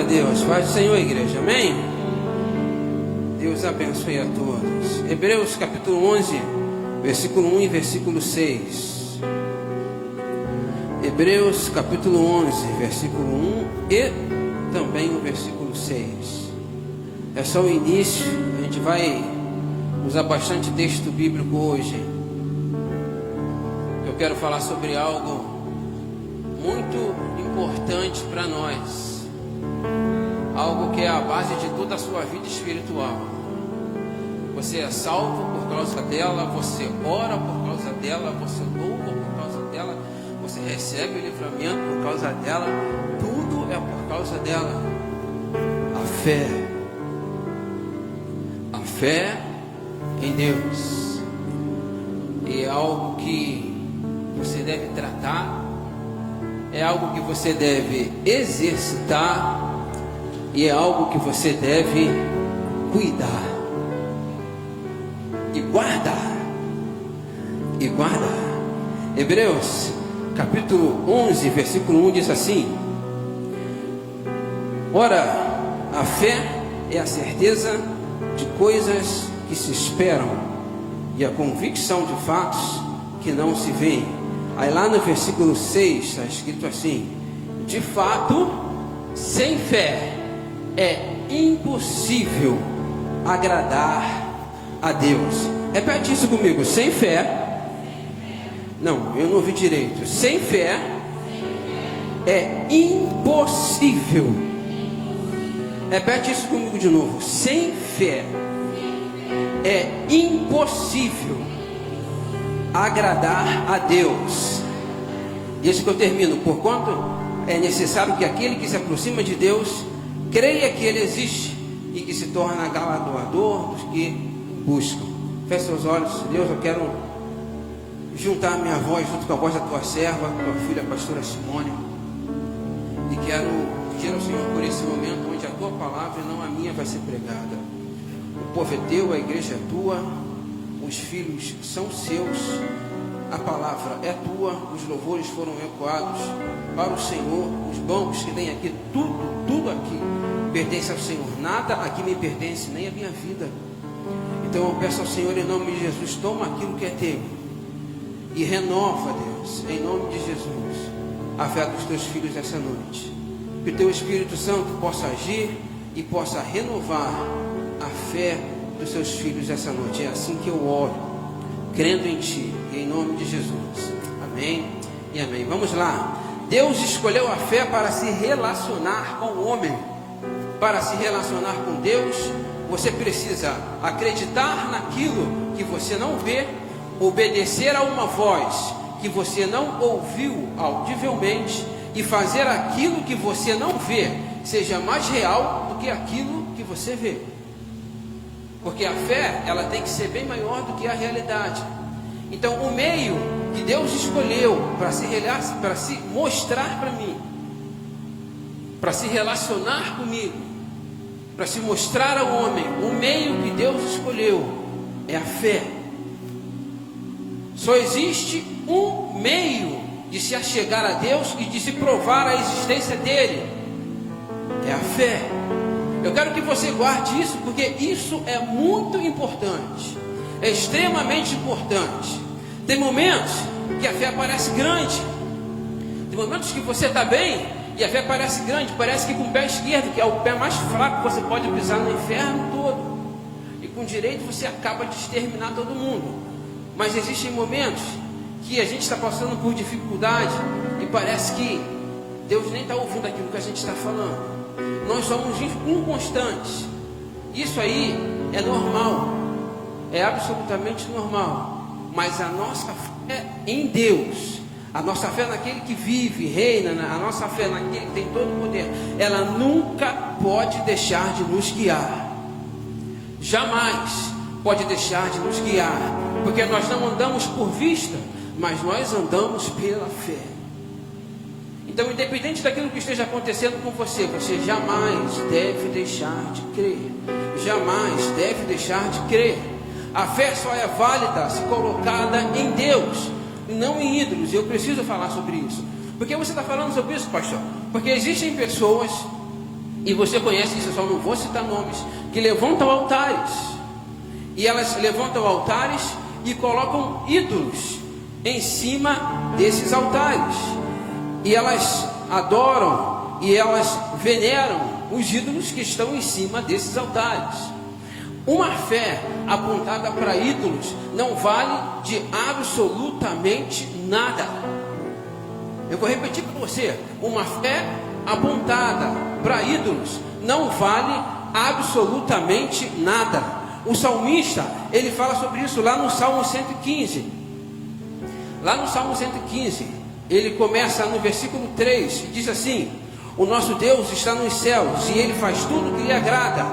Deus. Paz do Senhor, igreja. Amém? Deus abençoe a todos. Hebreus capítulo 11, versículo 1 e versículo 6. Hebreus capítulo 11, versículo 1 e também o versículo 6. É só o início. A gente vai usar bastante texto bíblico hoje. Eu quero falar sobre algo muito importante para nós, algo que é a base de toda a sua vida espiritual. Você é salvo por causa dela, você ora por causa dela, você louva por causa dela, você recebe o livramento por causa dela, tudo é por causa dela. A fé em Deus é algo que você deve tratar, é algo que você deve exercitar e é algo que você deve cuidar e guardar. Hebreus capítulo 11, versículo 1 diz assim: ora, a fé é a certeza de coisas que se esperam e a convicção de fatos que não se veem. Aí lá no versículo 6 está escrito assim: de fato, sem fé é impossível agradar a Deus. Repete isso comigo: sem fé. Não, eu não ouvi direito. Sem fé é impossível. Repete isso comigo de novo: sem fé é impossível agradar a Deus. Deixa que eu termino. Porquanto é necessário que aquele que se aproxima de Deus creia que Ele existe e que se torna galardoador dos que buscam. Feche seus olhos. Deus, eu quero juntar minha voz junto com a voz da tua serva, tua filha, a pastora Simone, e quero pedir ao Senhor por esse momento onde a tua palavra e não a minha vai ser pregada. O povo é teu, a igreja é tua, os filhos são seus, a palavra é tua, os louvores foram ecoados para o Senhor, os bancos que tem aqui, tudo aqui pertence ao Senhor, nada aqui me pertence, nem a minha vida. Então eu peço ao Senhor, em nome de Jesus, toma aquilo que é teu e renova, Deus, em nome de Jesus, a fé dos teus filhos essa noite. Que o teu Espírito Santo possa agir e possa renovar a fé dos seus filhos essa noite. É assim que eu oro, crendo em ti, em nome de Jesus. Amém e amém. Vamos lá. Deus escolheu a fé para se relacionar com o homem. Para se relacionar com Deus, você precisa acreditar naquilo que você não vê, obedecer a uma voz que você não ouviu audivelmente e fazer aquilo que você não vê seja mais real do que aquilo que você vê. Porque a fé, ela tem que ser bem maior do que a realidade. Então, o meio que Deus escolheu para se mostrar para mim, para se relacionar comigo, para se mostrar ao homem, o meio que Deus escolheu é a fé. Só existe um meio de se achegar a Deus e de se provar a existência dele: é a fé. Eu quero que você guarde isso, porque isso é muito importante, é extremamente importante. Tem momentos que a fé parece grande, tem momentos que você está bem e a fé parece grande, parece que com o pé esquerdo, que é o pé mais fraco que você pode pisar no inferno todo, e com o direito você acaba de exterminar todo mundo. Mas existem momentos que a gente está passando por dificuldade e parece que Deus nem está ouvindo aquilo que a gente está falando. Nós somos inconstantes. Isso aí é normal, é absolutamente normal. Mas a nossa fé em Deus, a nossa fé naquele que vive, reina, a nossa fé naquele que tem todo o poder, ela nunca pode deixar de nos guiar. Jamais pode deixar de nos guiar, porque nós não andamos por vista, mas nós andamos pela fé. Então, independente daquilo que esteja acontecendo com você, você jamais deve deixar de crer. Jamais deve deixar de crer. A fé só é válida se colocada em Deus e não em ídolos. Eu preciso falar sobre isso. Por que você está falando sobre isso, pastor? Porque existem pessoas e você conhece isso, eu só não vou citar nomes, que levantam altares, e elas levantam altares e colocam ídolos em cima desses altares, e elas adoram e elas veneram os ídolos que estão em cima desses altares. Uma fé apontada para ídolos não vale de absolutamente nada. Eu vou repetir para você: uma fé apontada para ídolos não vale absolutamente nada. O salmista, ele fala sobre isso lá no Salmo 115. Lá no Salmo 115, ele começa no versículo 3 e diz assim: o nosso Deus está nos céus e Ele faz tudo que lhe agrada.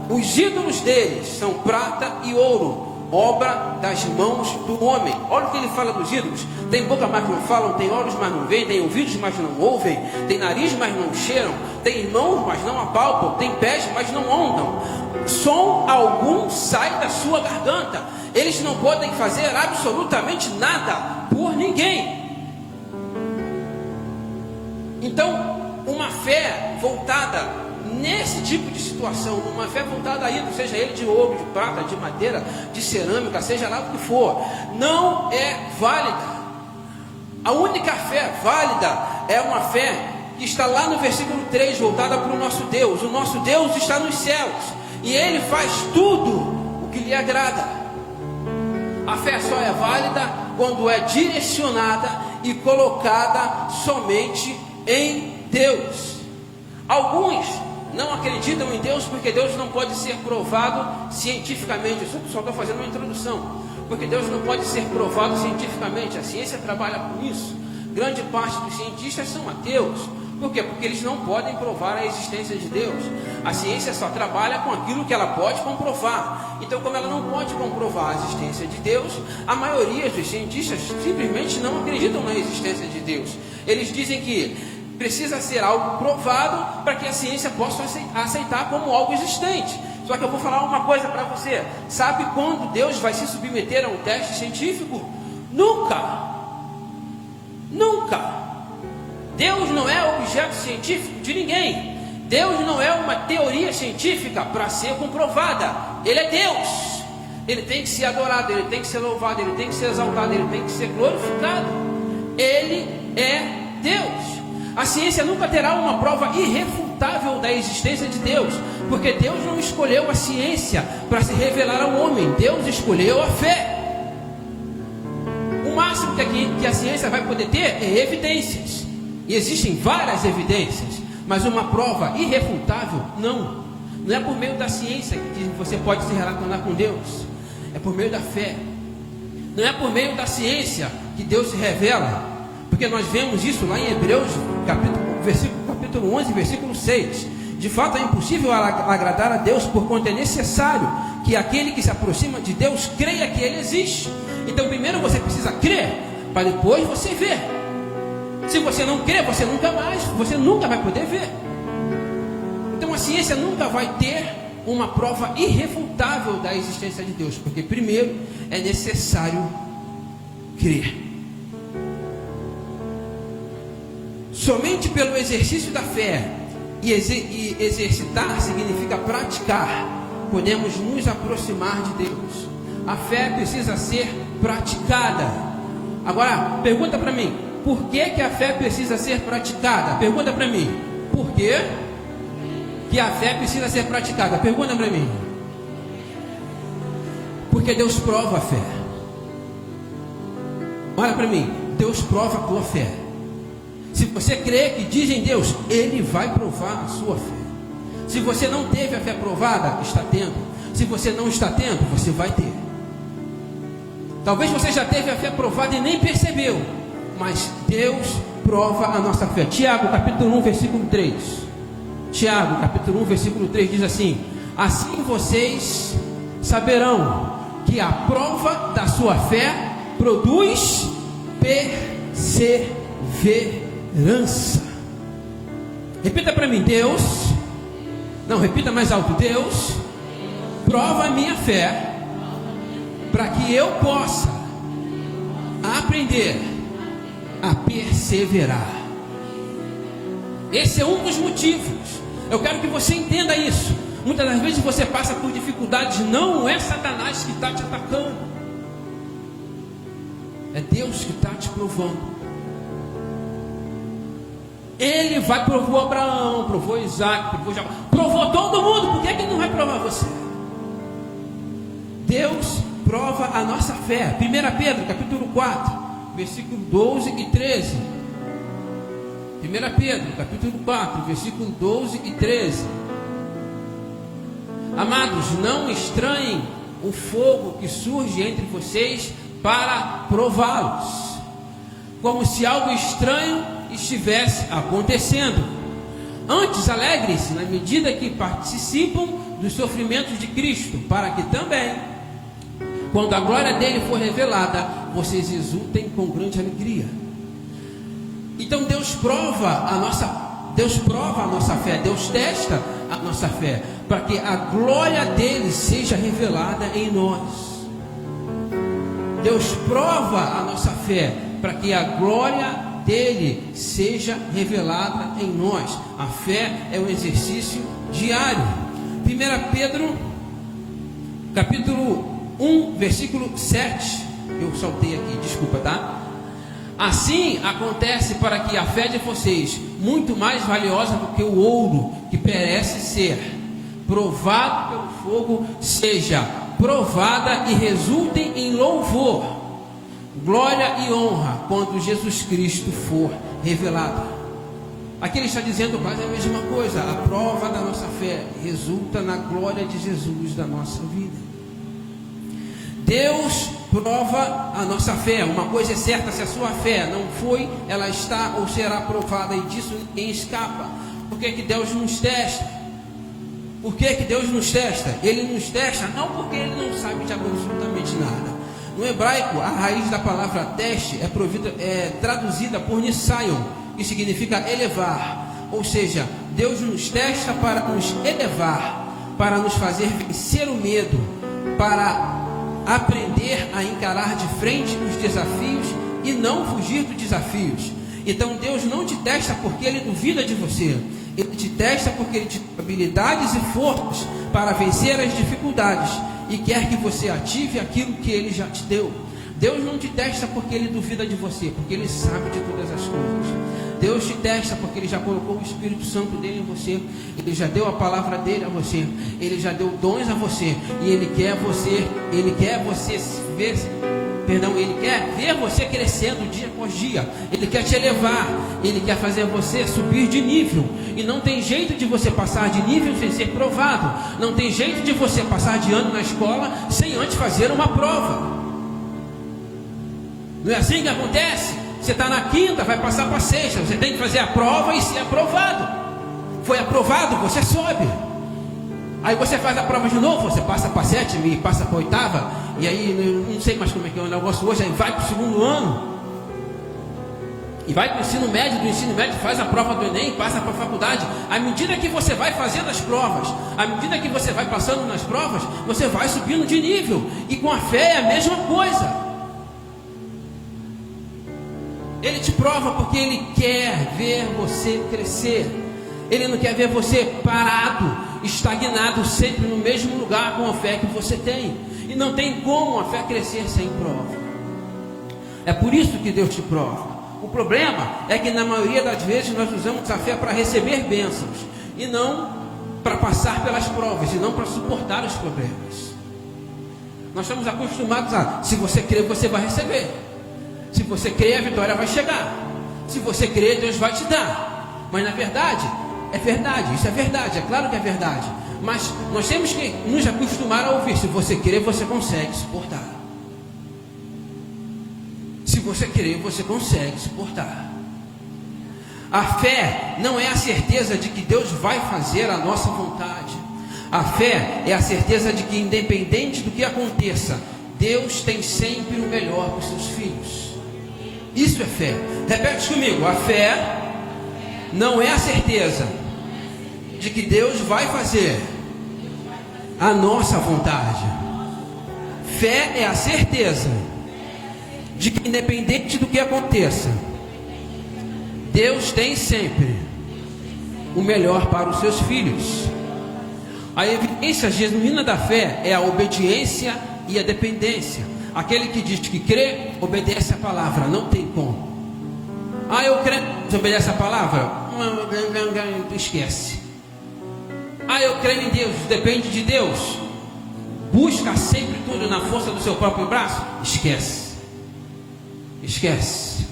Os ídolos deles são prata e ouro, obra das mãos do homem. Olha o que ele fala dos ídolos: tem boca, mas não falam; tem olhos, mas não veem; tem ouvidos, mas não ouvem; tem nariz, mas não cheiram; tem mãos, mas não apalpam; tem pés, mas não andam; som algum sai da sua garganta. Eles não podem fazer absolutamente nada por ninguém. Então, uma fé voltada nesse tipo de situação, uma fé voltada a ídolo, seja ele de ouro, de prata, de madeira, de cerâmica, seja lá o que for, não é válida. A única fé válida é uma fé que está lá no versículo 3, voltada para o nosso Deus. O nosso Deus está nos céus e Ele faz tudo o que lhe agrada. A fé só é válida quando é direcionada e colocada somente em Deus. Alguns não acreditam em Deus porque Deus não pode ser provado cientificamente. Eu só estou fazendo uma introdução, porque Deus não pode ser provado cientificamente. A ciência trabalha com isso. Grande parte dos cientistas são ateus. Por quê? Porque eles não podem provar a existência de Deus. A ciência só trabalha com aquilo que ela pode comprovar. Então, como ela não pode comprovar a existência de Deus, a maioria dos cientistas simplesmente não acreditam na existência de Deus. Eles dizem que precisa ser algo provado para que a ciência possa aceitar como algo existente. Só que eu vou falar uma coisa para você: sabe quando Deus vai se submeter a um teste científico? Nunca. Nunca. Deus não é objeto científico de ninguém. Deus não é uma teoria científica para ser comprovada. Ele é Deus. Ele tem que ser adorado, Ele tem que ser louvado, Ele tem que ser exaltado, Ele tem que ser glorificado. Ele é Deus. A ciência nunca terá uma prova irrefutável da existência de Deus, porque Deus não escolheu a ciência para se revelar ao homem. Deus escolheu a fé. O máximo que a ciência vai poder ter é evidências, e existem várias evidências, mas uma prova irrefutável não. Não é por meio da ciência que você pode se relacionar com Deus, é por meio da fé. Não é por meio da ciência que Deus se revela, porque nós vemos isso lá em Hebreus capítulo 11, versículo 6. De fato é impossível agradar a Deus, porquanto é necessário que aquele que se aproxima de Deus creia que Ele existe. Então primeiro você precisa crer, para depois você ver. Se você não crer, você nunca vai poder ver. Então a ciência nunca vai ter uma prova irrefutável da existência de Deus, porque primeiro é necessário crer. Somente pelo exercício da fé, e exercitar significa praticar, podemos nos aproximar de Deus. A fé precisa ser praticada. Agora, pergunta para mim: por que a fé precisa ser praticada? Pergunta para mim: por que a fé precisa ser praticada? Pergunta para mim. Porque Deus prova a fé. Olha para mim: Deus prova a tua fé. Se você crê que diz em Deus, Ele vai provar a sua fé. Se você não teve a fé provada, está tendo. Se você não está tendo, você vai ter. Talvez você já teve a fé provada e nem percebeu, mas Deus prova a nossa fé. Tiago capítulo 1, versículo 3. Tiago capítulo 1, versículo 3 diz assim: assim vocês saberão que a prova da sua fé produz perseverança. Repita para mim: Deus, não, repita mais alto: Deus prova a minha fé para que eu possa aprender a perseverar. Esse é um dos motivos Eu quero que você entenda isso. Muitas das vezes você passa por dificuldades, não é Satanás que está te atacando, é Deus que está te provando. Ele provou Abraão, provou Isaac, provou Jacó, provou todo mundo. Por que ele não vai provar você? Deus prova a nossa fé. 1 Pedro capítulo 4, versículo 12 e 13. 1 Pedro capítulo 4, versículo 12 e 13. Amados, não estranhem o fogo que surge entre vocês para prová-los, como se algo estranho estivesse acontecendo. Antes, alegrem-se na medida que participam dos sofrimentos de Cristo, para que também, quando a glória dele for revelada, vocês exultem com grande alegria. Então Deus prova a nossa fé, Deus testa a nossa fé, para que a glória dele seja revelada em nós. Deus prova a nossa fé, para que a glória dele seja revelada em nós. A fé é um exercício diário. 1 Pedro capítulo 1, versículo 7. Eu saltei aqui, desculpa, tá? Assim acontece para que a fé de vocês, muito mais valiosa do que o ouro que parece ser provado pelo fogo, seja provada e resulte em louvor, glória e honra quando Jesus Cristo for revelado. Aqui ele está dizendo quase a mesma coisa. A prova da nossa fé resulta na glória de Jesus da nossa vida. Deus prova a nossa fé. Uma coisa é certa: se a sua fé não foi, ela está ou será provada, e disso ninguém escapa. Por que Deus nos testa? Por que Deus nos testa? Ele nos testa não porque ele não sabe de absolutamente nada. No hebraico, a raiz da palavra teste é traduzida por nisayon, que significa elevar. Ou seja, Deus nos testa para nos elevar, para nos fazer vencer o medo, para aprender a encarar de frente os desafios e não fugir dos desafios. Então Deus não te testa porque Ele duvida de você. Ele te testa porque Ele te dá habilidades e forças para vencer as dificuldades e quer que você ative aquilo que Ele já te deu. Deus não te testa porque Ele duvida de você, porque Ele sabe de todas as coisas. Deus te testa porque Ele já colocou o Espírito Santo dele em você, Ele já deu a palavra dele a você, Ele já deu dons a você, e Ele quer ver você crescendo dia após dia. Ele quer te elevar, Ele quer fazer você subir de nível. E não tem jeito de você passar de nível sem ser provado. Não tem jeito de você passar de ano na escola sem antes fazer uma prova. Não é assim que acontece? Você está na quinta, vai passar para a sexta, você tem que fazer a prova e ser aprovado. Foi aprovado, você sobe. Aí você faz a prova de novo, você passa para a sétima e passa para a oitava. E aí, não sei mais como é que é o negócio hoje, aí vai para o segundo ano. E vai para o ensino médio, do ensino médio faz a prova do Enem, passa para a faculdade. À medida que você vai fazendo as provas, à medida que você vai passando nas provas, você vai subindo de nível. E com a fé é a mesma coisa. Ele te prova porque Ele quer ver você crescer. Ele não quer ver você parado, estagnado, sempre no mesmo lugar com a fé que você tem. E não tem como a fé crescer sem prova. É por isso que Deus te prova. O problema é que na maioria das vezes nós usamos a fé para receber bênçãos, e não para passar pelas provas, e não para suportar os problemas. Nós estamos acostumados a, se você crer, você vai receber. Se você crer, a vitória vai chegar. Se você crer, Deus vai te dar. Mas na verdade, é verdade, isso é verdade, é claro que é verdade. Mas nós temos que nos acostumar a ouvir: se você crer, você consegue suportar. Se você crer, você consegue suportar. A fé não é a certeza de que Deus vai fazer a nossa vontade. A fé é a certeza de que, independente do que aconteça, Deus tem sempre o melhor para os seus filhos. Isso é fé. Repete comigo: a fé não é a certeza de que Deus vai fazer a nossa vontade. Fé é a certeza de que, independente do que aconteça, Deus tem sempre o melhor para os seus filhos. A evidência genuína da fé é a obediência e a dependência. Aquele que diz que crê, obedece a palavra, não tem como. Eu creio, obedece a palavra? Esquece. Eu creio em Deus, depende de Deus. Busca sempre tudo na força do seu próprio braço? Esquece. Esquece.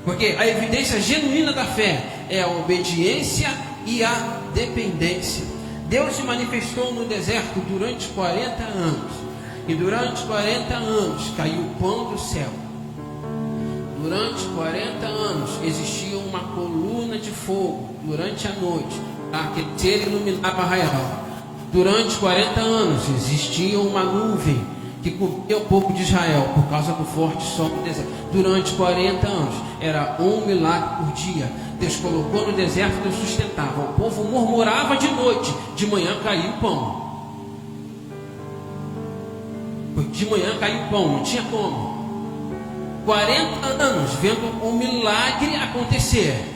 Porque a evidência genuína da fé é a obediência e a dependência. Deus se manifestou no deserto durante 40 anos. E durante 40 anos caiu o pão do céu. Durante 40 anos existia uma coluna de fogo durante a noite, que ele iluminava Arraial. Durante 40 anos existia uma nuvem que cobria o povo de Israel por causa do forte sol do deserto. Durante 40 anos era um milagre por dia. Deus colocou no deserto e Deus sustentava. O povo murmurava de noite, de manhã caía o pão. De manhã caiu o pão, não tinha como. 40 anos vendo um milagre acontecer.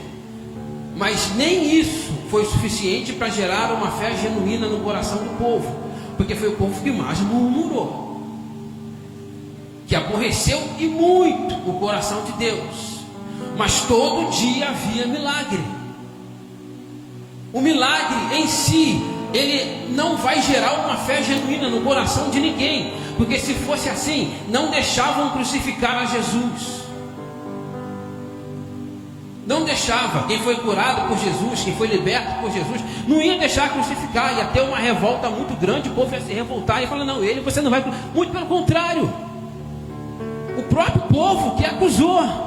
Mas nem isso foi suficiente para gerar uma fé genuína no coração do povo. Porque foi o povo que mais murmurou, que aborreceu e muito o coração de Deus. Mas todo dia havia milagre. O milagre em si, ele não vai gerar uma fé genuína no coração de ninguém. Porque se fosse assim, não deixavam crucificar a Jesus. Não deixava. Quem foi curado por Jesus, quem foi liberto por Jesus, não ia deixar crucificar. Ia ter uma revolta muito grande, o povo ia se revoltar e falar, não, ele, você não vai. Muito pelo contrário. O próprio povo que acusou.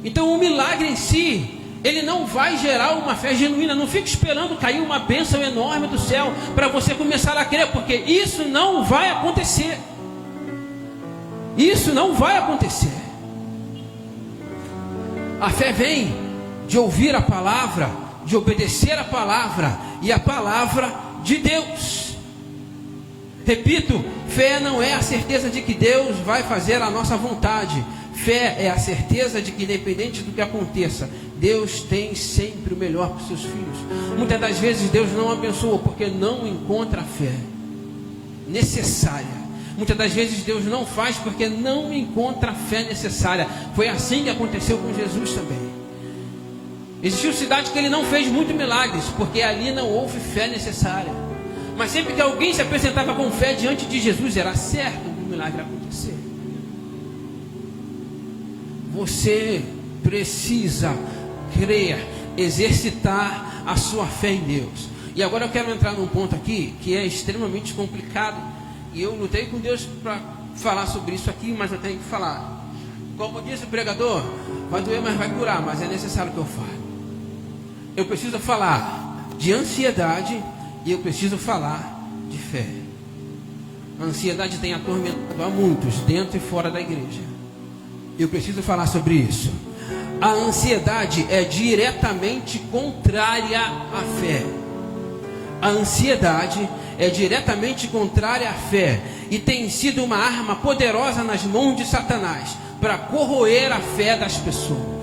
Então o milagre em si, ele não vai gerar uma fé genuína. Não fique esperando cair uma bênção enorme do céu para você começar a crer, porque isso não vai acontecer. Isso não vai acontecer. A fé vem de ouvir a palavra, de obedecer a palavra e a palavra de Deus. Repito, fé não é a certeza de que Deus vai fazer a nossa vontade. Fé é a certeza de que, independente do que aconteça, Deus tem sempre o melhor para os seus filhos. Muitas das vezes Deus não abençoa porque não encontra a fé necessária. Muitas das vezes Deus não faz porque não encontra a fé necessária. Foi assim que aconteceu com Jesus também. Existiu cidade que ele não fez muitos milagres porque ali não houve fé necessária. Mas sempre que alguém se apresentava com fé diante de Jesus, era certo que o milagre acontecer. Você precisa crer, exercitar a sua fé em Deus. E agora eu quero entrar num ponto aqui que é extremamente complicado. E eu lutei com Deus para falar sobre isso aqui, mas eu tenho que falar. Como disse o pregador, vai doer, mas vai curar. Mas é necessário que eu fale. Eu preciso falar de ansiedade e eu preciso falar de fé. A ansiedade tem atormentado a muitos, dentro e fora da igreja. Eu preciso falar sobre isso. A ansiedade é diretamente contrária à fé. A ansiedade é diretamente contrária à fé e tem sido uma arma poderosa nas mãos de Satanás para corroer a fé das pessoas.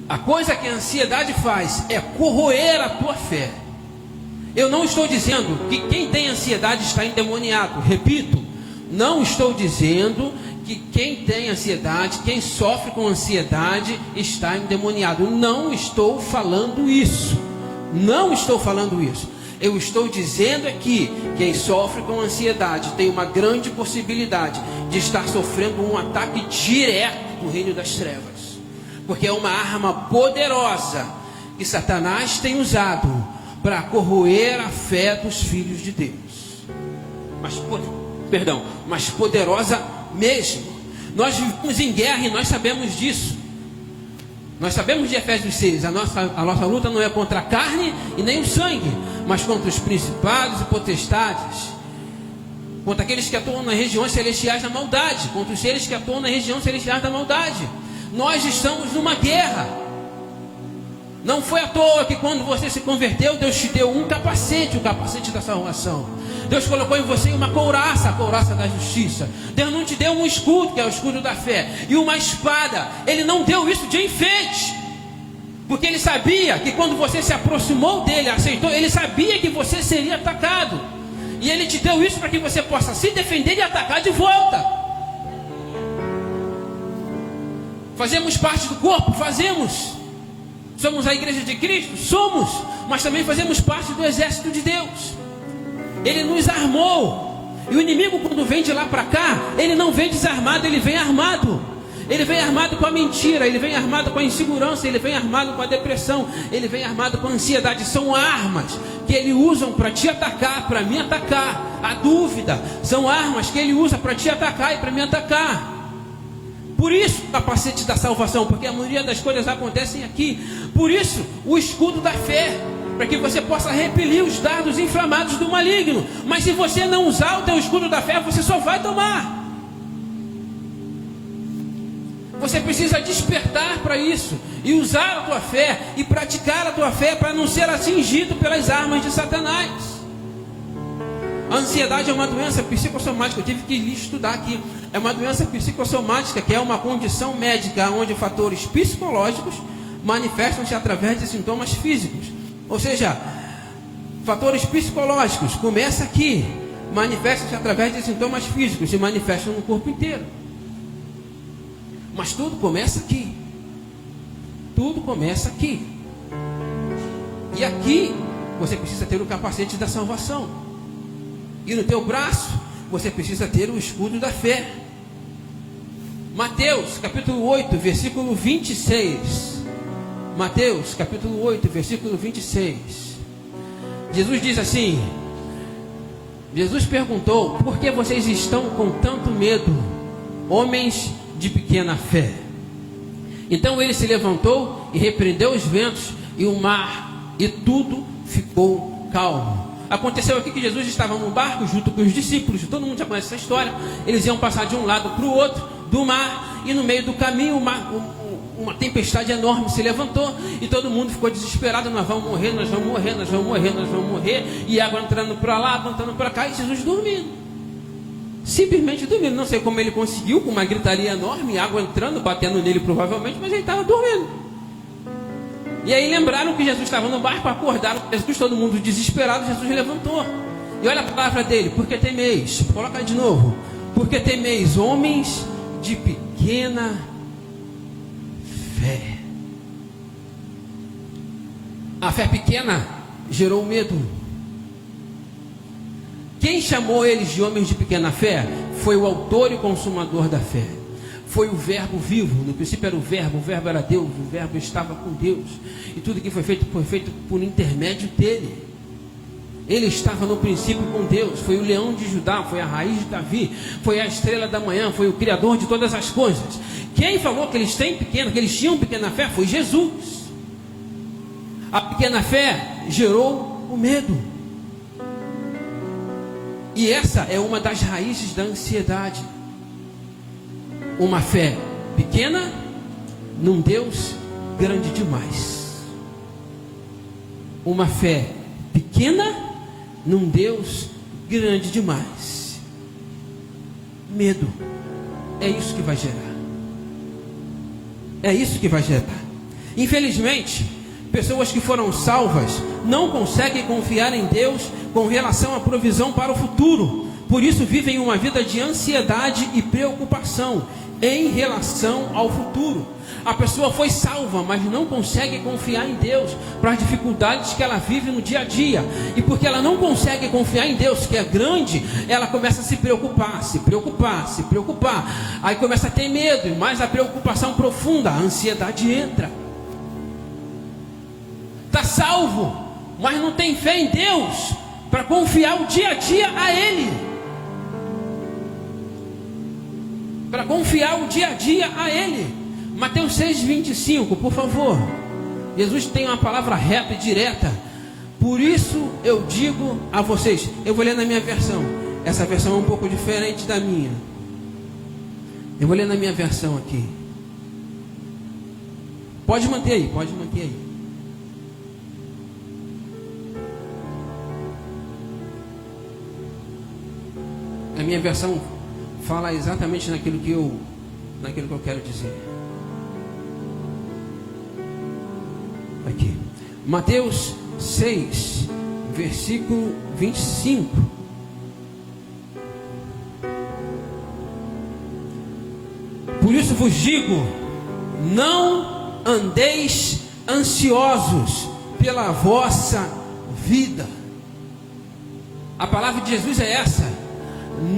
A coisa que a ansiedade faz é corroer a tua fé. Eu não estou dizendo que quem tem ansiedade está endemoniado. Repito, não estou dizendo que quem tem ansiedade, quem sofre com ansiedade está endemoniado. Não estou falando isso. Não estou falando isso. Eu estou dizendo que quem sofre com ansiedade tem uma grande possibilidade de estar sofrendo um ataque direto do reino das trevas. Porque é uma arma poderosa que Satanás tem usado para corroer a fé dos filhos de Deus. Mas poderosa mesmo. Nós vivemos em guerra e nós sabemos disso. Nós sabemos de Efésios 6, a nossa luta não é contra a carne e nem o sangue, mas contra os principados e potestades, contra aqueles que atuam nas regiões celestiais da maldade, contra os seres que atuam nas regiões celestiais da maldade. Nós estamos numa guerra. Não foi à toa que quando você se converteu, Deus te deu um capacete, o capacete da salvação. Deus colocou em você uma couraça, a couraça da justiça. Deus não te deu um escudo, que é o escudo da fé, e uma espada. Ele não deu isso de enfeite. Porque ele sabia que quando você se aproximou dele, aceitou, ele sabia que você seria atacado. E ele te deu isso para que você possa se defender e atacar de volta. Fazemos parte do corpo? Fazemos. Somos a igreja de Cristo? Somos. Mas também fazemos parte do exército de Deus. Ele nos armou. E o inimigo, quando vem de lá para cá, ele não vem desarmado, ele vem armado. Ele vem armado com a mentira, ele vem armado com a insegurança, ele vem armado com a depressão, ele vem armado com a ansiedade. São armas que ele usa para te atacar, para me atacar. A dúvida são armas que ele usa para te atacar e para me atacar. Por isso o capacete da salvação, porque a maioria das coisas acontecem aqui. Por isso o escudo da fé, para que você possa repelir os dardos inflamados do maligno. Mas se você não usar o teu escudo da fé, você só vai tomar. Você precisa despertar para isso e usar a tua fé e praticar a tua fé para não ser atingido pelas armas de Satanás. A ansiedade é uma doença psicossomática. Eu tive que estudar aqui. É uma doença psicossomática, que é uma condição médica onde fatores psicológicos manifestam-se através de sintomas físicos. Ou seja, fatores psicológicos começam aqui, manifestam-se através de sintomas físicos, se manifestam no corpo inteiro. Mas tudo começa aqui. Tudo começa aqui. E aqui você precisa ter o capacete da salvação. E no teu braço você precisa ter o escudo da fé. Mateus capítulo 8, versículo 26. Mateus capítulo 8, versículo 26. Jesus diz assim: Jesus perguntou: por que vocês estão com tanto medo, homens de pequena fé? Então ele se levantou e repreendeu os ventos e o mar, e tudo ficou calmo. Aconteceu aqui que Jesus estava num barco junto com os discípulos. Todo mundo já conhece essa história. Eles iam passar de um lado para o outro do mar, e no meio do caminho uma tempestade enorme se levantou, e todo mundo ficou desesperado: nós vamos morrer, nós vamos morrer, nós vamos morrer, nós vamos morrer. E água entrando para lá, água entrando para cá, e Jesus dormindo. Simplesmente dormindo. Não sei como ele conseguiu, com uma gritaria enorme, água entrando, batendo nele provavelmente, mas ele estava dormindo. E aí lembraram que Jesus estava no barco, acordaram Jesus, todo mundo desesperado. Jesus levantou. E olha a palavra dele: porque temeis, coloca aí de novo, porque temeis, homens de pequena fé. A fé pequena gerou medo. Quem chamou eles de homens de pequena fé foi o autor e consumador da fé. Foi o verbo vivo. No princípio era o verbo era Deus, o verbo estava com Deus, e tudo que foi feito por intermédio dele. Ele estava no princípio com Deus. Foi o leão de Judá, foi a raiz de Davi, foi a estrela da manhã, foi o criador de todas as coisas. Quem falou que eles tinham pequena fé foi Jesus. A pequena fé gerou o medo. E essa é uma das raízes da ansiedade. Uma fé pequena num Deus grande demais. Uma fé pequena num Deus grande demais. Medo. É isso que vai gerar. É isso que vai gerar. Infelizmente, pessoas que foram salvas não conseguem confiar em Deus com relação à provisão para o futuro. Por isso vivem uma vida de ansiedade e preocupação em relação ao futuro. A pessoa foi salva, mas não consegue confiar em Deus para as dificuldades que ela vive no dia a dia. E porque ela não consegue confiar em Deus, que é grande, ela começa a se preocupar. Aí começa a ter medo, e mais a preocupação profunda, a ansiedade entra. Está salvo, mas não tem fé em Deus para confiar o dia a dia a Ele. Para confiar o dia a dia a Ele. Mateus 6,25, por favor. Jesus tem uma palavra reta e direta. Por isso eu digo a vocês. Eu vou ler na minha versão. Essa versão é um pouco diferente da minha. Eu vou ler na minha versão aqui. Pode manter aí, pode manter aí. A minha versão fala exatamente naquilo que eu quero dizer. aqui. Mateus 6, versículo 25. Por isso vos digo, não andeis ansiosos pela vossa vida. A palavra de Jesus é essa: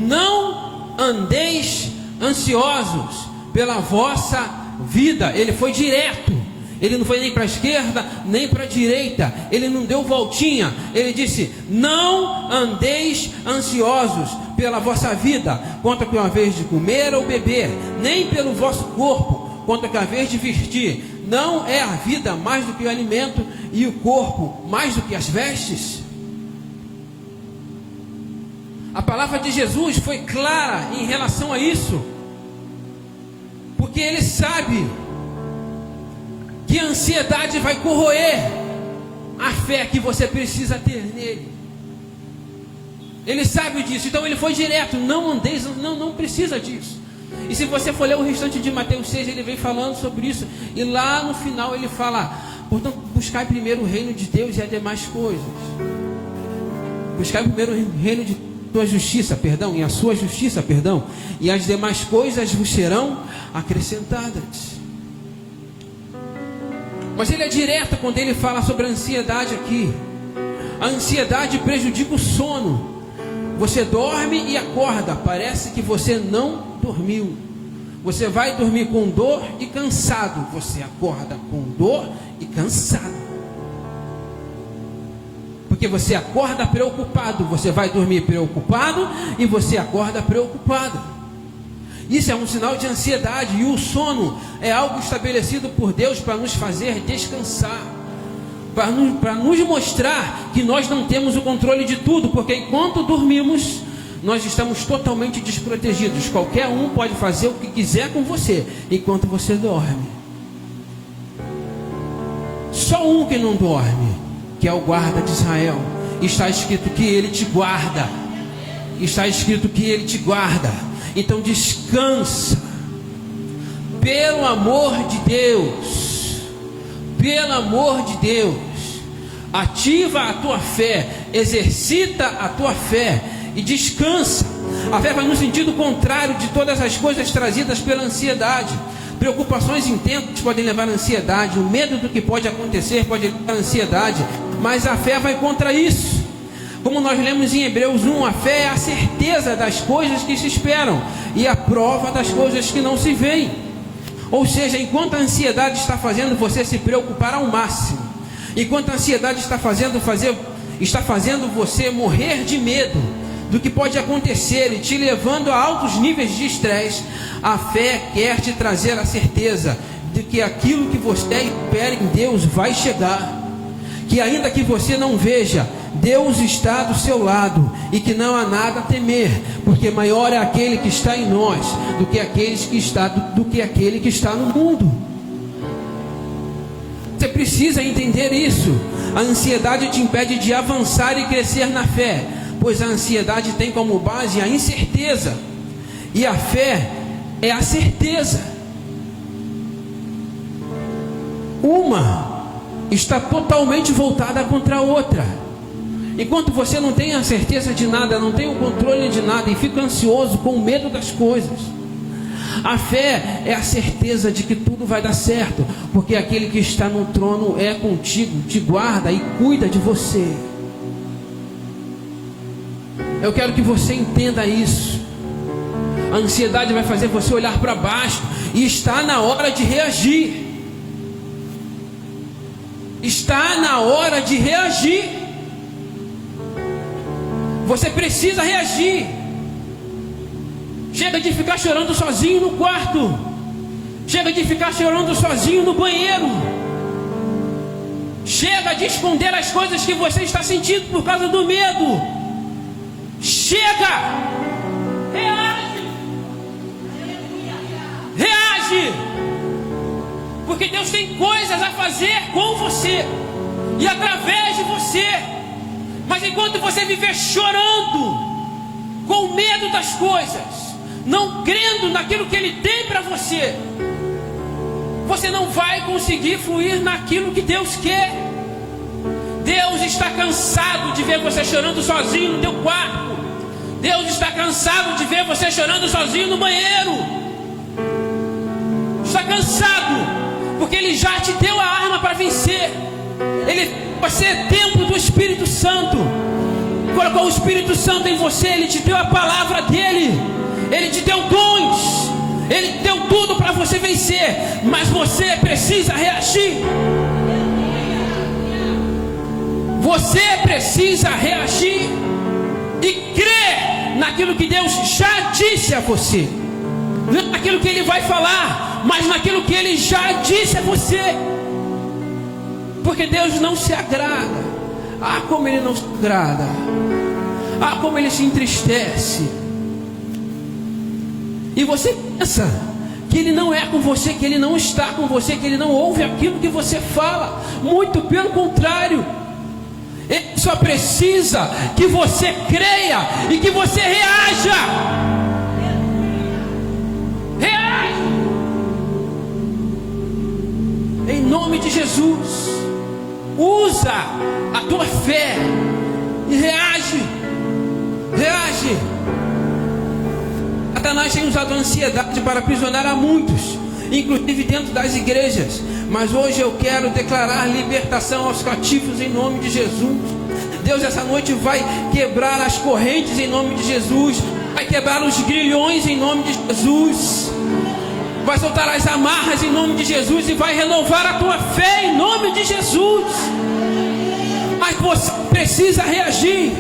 não andeis ansiosos pela vossa vida. Ele foi direto, ele não foi nem para a esquerda nem para a direita, ele não deu voltinha. Ele disse: não andeis ansiosos pela vossa vida, quanto a vez de comer ou beber, nem pelo vosso corpo, quanto a vez de vestir. Não é a vida mais do que o alimento, e o corpo mais do que as vestes? A palavra de Jesus foi clara em relação a isso, porque ele sabe que a ansiedade vai corroer a fé que você precisa ter nele. Ele sabe disso, então ele foi direto: não andeis, não precisa disso. E se você for ler o restante de Mateus 6, ele vem falando sobre isso, e lá no final ele fala: portanto, buscai primeiro o reino de Deus e as demais coisas. Buscai primeiro o reino de tua justiça, perdão, e a sua justiça, perdão, e as demais coisas vos serão acrescentadas. Mas ele é direto quando ele fala sobre a ansiedade aqui. A ansiedade prejudica o sono. Você dorme e acorda, parece que você não dormiu. Você vai dormir com dor e cansado, você acorda com dor e cansado. Porque você acorda preocupado, você vai dormir preocupado e você acorda preocupado. Isso é um sinal de ansiedade. E o sono é algo estabelecido por Deus para nos fazer descansar, para nos mostrar que nós não temos o controle de tudo, porque enquanto dormimos, nós estamos totalmente desprotegidos. Qualquer um pode fazer o que quiser com você enquanto você dorme. Só um que não dorme, que é o guarda de Israel. Está escrito que ele te guarda. Está escrito que ele te guarda. Então descansa. Pelo amor de Deus, pelo amor de Deus, ativa a tua fé, exercita a tua fé e descansa. A fé vai no sentido contrário de todas as coisas trazidas pela ansiedade. Preocupações intensas podem levar à ansiedade, o medo do que pode acontecer pode levar à ansiedade, mas a fé vai contra isso. Como nós lemos em Hebreus 1, a fé é a certeza das coisas que se esperam e a prova das coisas que não se veem. Ou seja, enquanto a ansiedade está fazendo você se preocupar ao máximo, enquanto a ansiedade está fazendo você morrer de medo do que pode acontecer e te levando a altos níveis de estresse, a fé quer te trazer a certeza de que aquilo que você espera em Deus vai chegar. Que ainda que você não veja, Deus está do seu lado e que não há nada a temer, porque maior é aquele que está em nós do que aquele que está no mundo. Você precisa entender isso. A ansiedade te impede de avançar e crescer na fé, pois a ansiedade tem como base a incerteza, e a fé é a certeza. Uma está totalmente voltada contra a outra. Enquanto você não tem a certeza de nada, não tem o controle de nada e fica ansioso com medo das coisas, a fé é a certeza de que tudo vai dar certo, porque aquele que está no trono é contigo, te guarda e cuida de você. Eu quero que você entenda isso. A ansiedade vai fazer você olhar para baixo, e está na hora de reagir. Está na hora de reagir. Você precisa reagir. Chega de ficar chorando sozinho no quarto. Chega de ficar chorando sozinho no banheiro. Chega de esconder as coisas que você está sentindo por causa do medo. Chega! Reage! Reage! Porque Deus tem coisas a fazer com você e através de você. Mas enquanto você viver chorando, com medo das coisas, não crendo naquilo que Ele tem para você, você não vai conseguir fluir naquilo que Deus quer. Deus está cansado de ver você chorando sozinho no teu quarto. Deus está cansado de ver você chorando sozinho no banheiro. Está cansado, porque Ele já te deu a arma para vencer. Você é templo do Espírito Santo. Colocou o Espírito Santo em você. Ele te deu a palavra dele. Ele te deu dons. Ele te deu tudo para você vencer. Mas você precisa reagir. Você precisa reagir e crer naquilo que Deus já disse a você. Não naquilo que Ele vai falar, mas naquilo que Ele já disse a você. Porque Deus não se agrada. Ah, como Ele não se agrada. Ah, como Ele se entristece. E você pensa que Ele não é com você, que Ele não está com você, que Ele não ouve aquilo que você fala. Muito pelo contrário. Ele só precisa que você creia e que você reaja. Reaja. Em nome de Jesus. Usa a tua fé e reage. Reage. Satanás tem usado a ansiedade para aprisionar a muitos, inclusive dentro das igrejas. Mas hoje eu quero declarar libertação aos cativos em nome de Jesus. Deus essa noite vai quebrar as correntes em nome de Jesus. Vai quebrar os grilhões em nome de Jesus. Vai soltar as amarras em nome de Jesus. E vai renovar a tua fé em nome de Jesus. Mas você precisa reagir.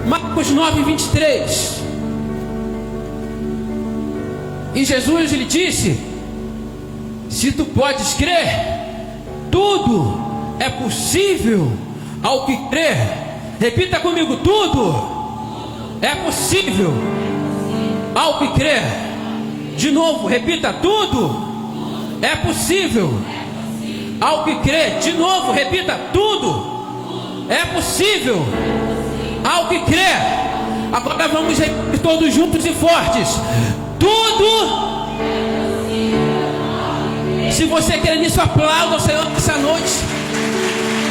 Marcos 9:23. E Jesus lhe disse: se tu podes crer, tudo é possível ao que crer. Repita comigo: tudo é possível ao que crer. De novo, repita: tudo é possível ao que crer. De novo, repita: tudo é possível ao que crer. Agora vamos repetir todos juntos e fortes: tudo. Se você quer nisso, aplauda o Senhor essa noite.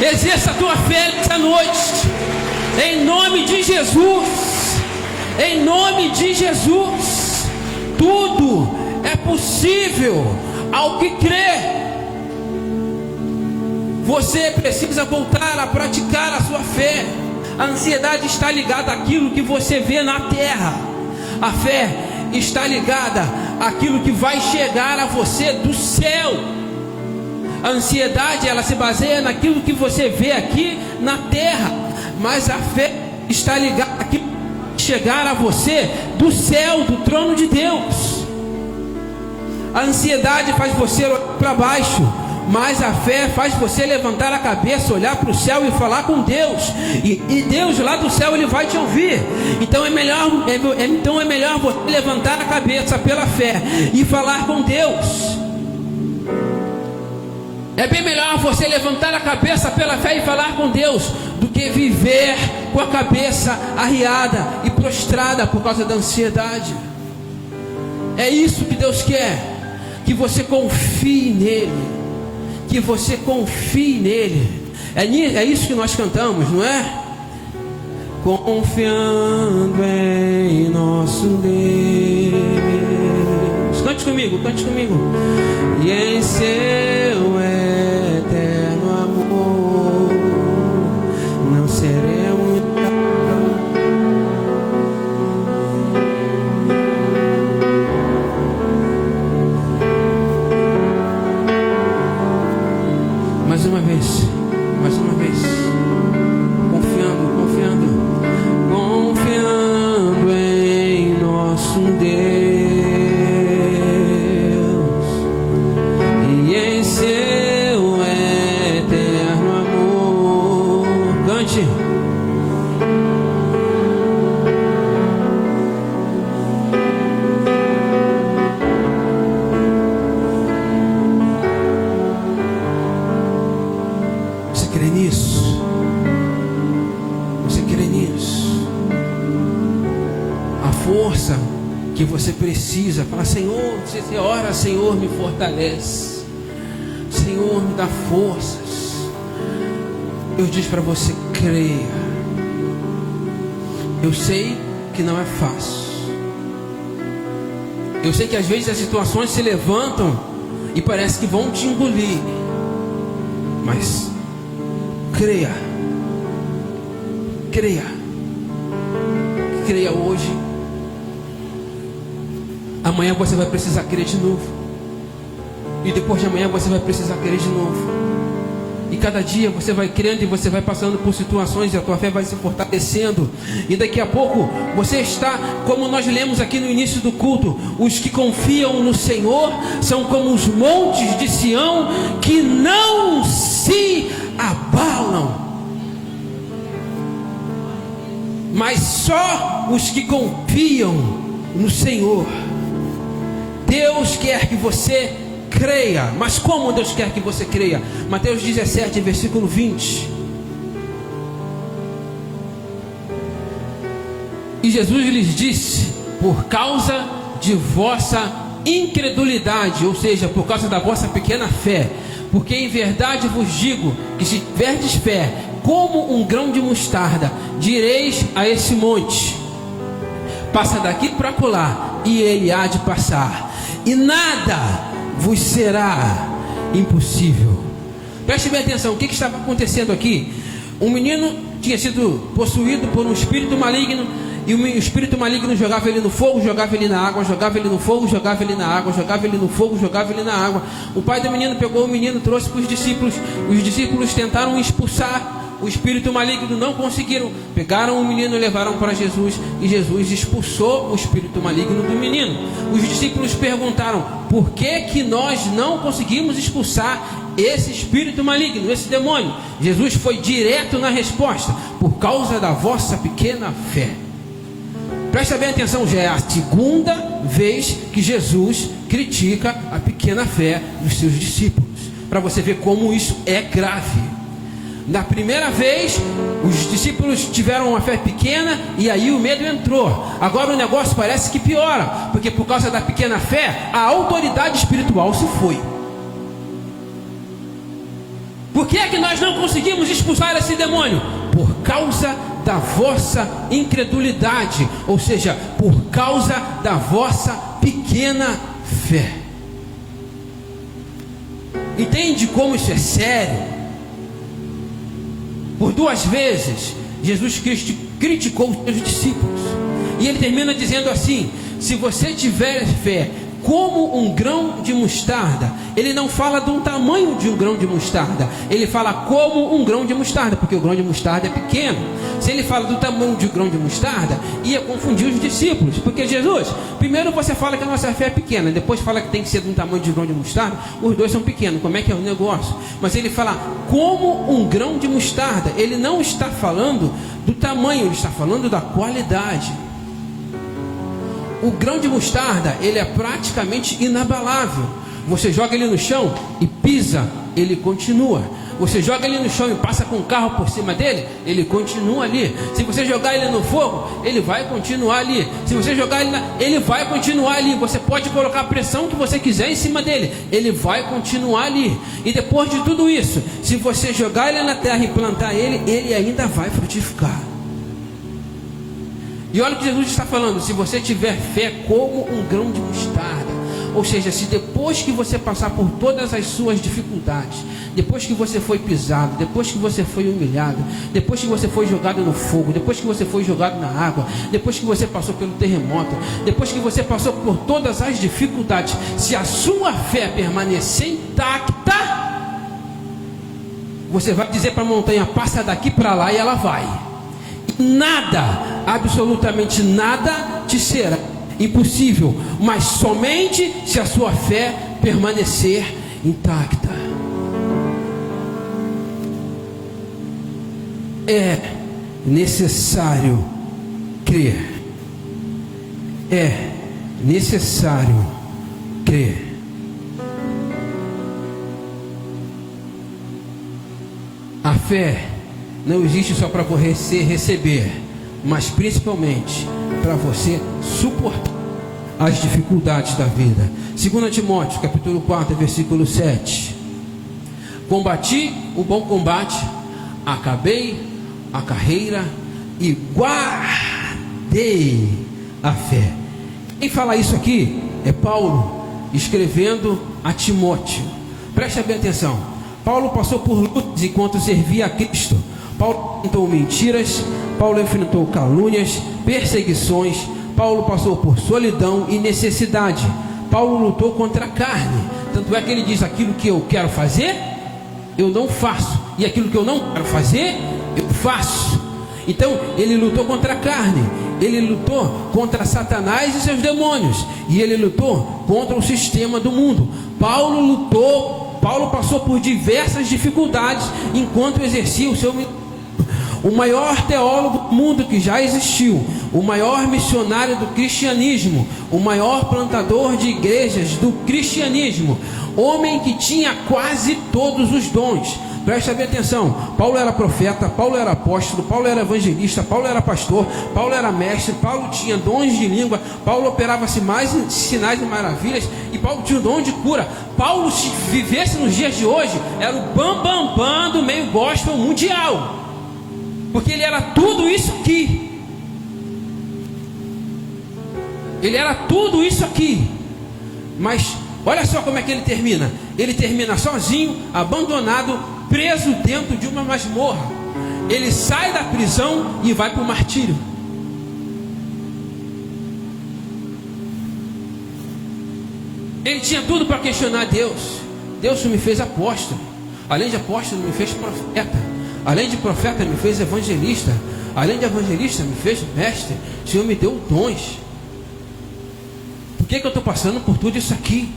Exerça a tua fé essa noite. Em nome de Jesus. Em nome de Jesus. Tudo é possível ao que crê. Você precisa voltar a praticar a sua fé. A ansiedade está ligada àquilo que você vê na terra. A fé está ligada àquilo que vai chegar a você do céu. A ansiedade, ela se baseia naquilo que você vê aqui na terra, mas a fé está ligada àquilo que vai chegar a você do céu, do trono de Deus. A ansiedade faz você olhar para baixo, mas a fé faz você levantar a cabeça, olhar para o céu e falar com Deus. E Deus lá do céu, Ele vai te ouvir. Então é melhor você levantar a cabeça pela fé e falar com Deus. É bem melhor você levantar a cabeça pela fé e falar com Deus do que viver com a cabeça arriada e prostrada por causa da ansiedade. É isso que Deus quer, que você confie nele. Que você confie nele. É isso que nós cantamos, não é? Confiando em nosso Deus. Cante comigo, cante comigo. E em seu eterno amor não seremos. Mais uma vez, confiando em nosso Deus e em seu eterno amor. Cante. Você crê nisso? A força que você precisa, fala: Senhor, você ora: Senhor, me fortalece. Senhor, me dá forças. Deus diz para você: creia. Eu sei que não é fácil. Eu sei que às vezes as situações se levantam e parece que vão te engolir. Mas creia. Creia. Creia hoje. Amanhã você vai precisar crer de novo. E depois de amanhã você vai precisar crer de novo. E cada dia você vai crendo e você vai passando por situações e a tua fé vai se fortalecendo. E daqui a pouco você está, como nós lemos aqui no início do culto, os que confiam no Senhor são como os montes de Sião que não se abalam. Mas só os que confiam no Senhor. Deus quer que você creia. Mas como Deus quer que você creia? Mateus 17, versículo 20. E Jesus lhes disse: por causa de vossa incredulidade, ou seja, por causa da vossa pequena fé, porque em verdade vos digo que se tiverdes fé como um grão de mostarda, direis a esse monte: passa daqui para acolá, e ele há de passar, e nada vos será impossível. Preste bem atenção, o que estava acontecendo aqui? Um menino tinha sido possuído por um espírito maligno, e o espírito maligno jogava ele no fogo, jogava ele na água, jogava ele no fogo, jogava ele na água, jogava ele no fogo, jogava ele na água. O pai do menino pegou o menino, trouxe para os discípulos tentaram expulsar o espírito maligno, não conseguiram. Pegaram o menino e levaram para Jesus, e Jesus expulsou o espírito maligno do menino. Os discípulos perguntaram: por que nós não conseguimos expulsar esse espírito maligno, esse demônio? Jesus foi direto na resposta: por causa da vossa pequena fé. Presta bem atenção, já é a segunda vez que Jesus critica a pequena fé dos seus discípulos, para você ver como isso é grave. Na primeira vez, os discípulos tiveram uma fé pequena e aí o medo entrou. Agora o negócio parece que piora, porque por causa da pequena fé, a autoridade espiritual se foi. Por que é que nós não conseguimos expulsar esse demônio? Por causa da vossa incredulidade, ou seja, por causa da vossa pequena fé. Entende como isso é sério? Por duas vezes, Jesus criticou os seus discípulos. E ele termina dizendo assim: se você tiver fé como um grão de mostarda. Ele não fala do tamanho de um grão de mostarda, ele fala como um grão de mostarda, porque o grão de mostarda é pequeno. Se ele fala do tamanho de um grão de mostarda, ia confundir os discípulos, porque Jesus, primeiro você fala que a nossa fé é pequena, depois fala que tem que ser do tamanho de um grão de mostarda. Os dois são pequenos, como é que é o negócio? Mas ele fala como um grão de mostarda. Ele não está falando do tamanho, ele está falando da qualidade. O grão de mostarda, ele é praticamente inabalável. Você joga ele no chão e pisa, ele continua. Você joga ele no chão e passa com um carro por cima dele, ele continua ali. Se você jogar ele no fogo, ele vai continuar ali. Se você jogar ele ele vai continuar ali. Você pode colocar a pressão que você quiser em cima dele, ele vai continuar ali. E depois de tudo isso, se você jogar ele na terra e plantar ele, ele ainda vai frutificar. E olha o que Jesus está falando: se você tiver fé como um grão de mostarda, ou seja, se depois que você passar por todas as suas dificuldades, depois que você foi pisado, depois que você foi humilhado, depois que você foi jogado no fogo, depois que você foi jogado na água, depois que você passou pelo terremoto, depois que você passou por todas as dificuldades, se a sua fé permanecer intacta, você vai dizer para a montanha: passa daqui para lá, e ela vai. Nada, absolutamente nada te será impossível, mas somente se a sua fé permanecer intacta. É necessário crer. É necessário crer. A fé não existe só para você receber, mas principalmente para você suportar as dificuldades da vida. 2 Timóteo, capítulo 4, versículo 7. Combati o bom combate, acabei a carreira e guardei a fé. Quem fala isso aqui é Paulo, escrevendo a Timóteo. Preste bem atenção. Paulo passou por lutas enquanto servia a Cristo. Paulo enfrentou mentiras, Paulo enfrentou calúnias, perseguições. Paulo passou por solidão e necessidade. Paulo lutou contra a carne. Tanto é que ele diz: aquilo que eu quero fazer, eu não faço, e aquilo que eu não quero fazer, eu faço. Então ele lutou contra a carne, ele lutou contra Satanás e seus demônios, e ele lutou contra o sistema do mundo. Paulo passou por diversas dificuldades enquanto exercia o seu ministério. O maior teólogo do mundo que já existiu, o maior missionário do cristianismo, o maior plantador de igrejas do cristianismo, homem que tinha quase todos os dons. Presta bem atenção. Paulo era profeta, Paulo era apóstolo, Paulo era evangelista, Paulo era pastor, Paulo era mestre, Paulo tinha dons de língua, Paulo operava sinais e maravilhas, e Paulo tinha o dom de cura. Paulo, se vivesse nos dias de hoje, era o bam do meio gospel mundial, porque ele era tudo isso aqui. Ele era tudo isso aqui. Mas olha só como é que ele termina. Ele termina sozinho, abandonado, preso dentro de uma masmorra. Ele sai da prisão e vai para o martírio. Ele tinha tudo para questionar Deus. Deus me fez apóstolo, além de apóstolo me fez profeta, além de profeta me fez evangelista, além de evangelista me fez mestre. O Senhor me deu dons. Por que eu estou passando por tudo isso aqui?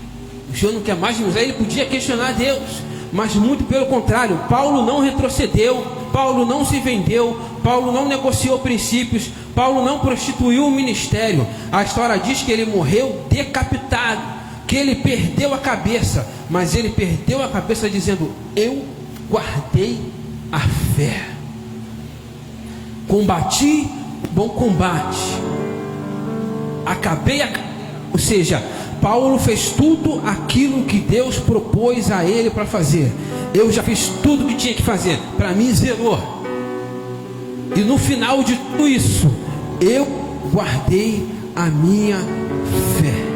O Senhor não quer mais me usar. Ele podia questionar Deus, mas muito pelo contrário. Paulo não retrocedeu, Paulo não se vendeu, Paulo não negociou princípios, Paulo não prostituiu o ministério. A história diz que ele morreu decapitado, que ele perdeu a cabeça, mas ele perdeu a cabeça dizendo: eu guardei a fé, combati o bom combate, acabei a carreira. Ou seja, Paulo fez tudo aquilo que Deus propôs a ele para fazer. Eu já fiz tudo que tinha que fazer, para mim zerou. E no final de tudo isso, eu guardei a minha fé.